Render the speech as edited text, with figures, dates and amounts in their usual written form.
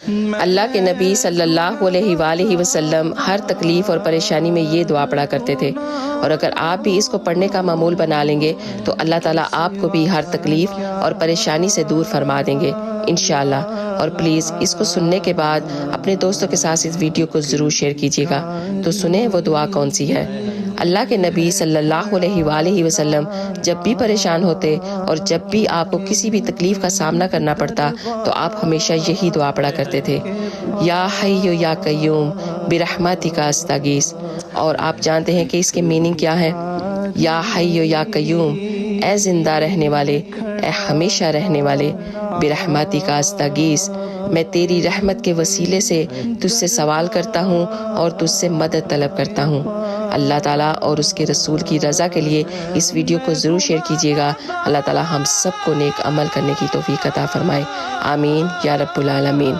اللہ کے نبی صلی اللہ علیہ وآلہ وسلم ہر تکلیف اور پریشانی میں یہ دعا پڑھا کرتے تھے، اور اگر آپ بھی اس کو پڑھنے کا معمول بنا لیں گے تو اللہ تعالیٰ آپ کو بھی ہر تکلیف اور پریشانی سے دور فرما دیں گے انشاءاللہ۔ اور پلیز اس کو سننے کے بعد اپنے دوستوں کے ساتھ اس ویڈیو کو ضرور شیئر کیجیے گا۔ تو سنیں وہ دعا کون سی ہے۔ اللہ کے نبی صلی اللہ علیہ وآلہ وسلم جب بھی پریشان ہوتے اور جب بھی آپ کو کسی بھی تکلیف کا سامنا کرنا پڑتا تو آپ ہمیشہ یہی دعا پڑھا کرتے تھے، یا حی یا قیوم برحمتک استغیث۔ اور آپ جانتے ہیں کہ اس کے میننگ کیا ہے؟ یا حی یا قیوم، اے زندہ رہنے والے، اے ہمیشہ رہنے والے، برحمتک استغیث، میں تیری رحمت کے وسیلے سے تجھ سے سوال کرتا ہوں اور تجھ سے مدد طلب کرتا ہوں۔ اللہ تعالیٰ اور اس کے رسول کی رضا کے لیے اس ویڈیو کو ضرور شیئر کیجیے گا۔ اللہ تعالیٰ ہم سب کو نیک عمل کرنے کی توفیق عطا فرمائے، آمین یا رب العالمین۔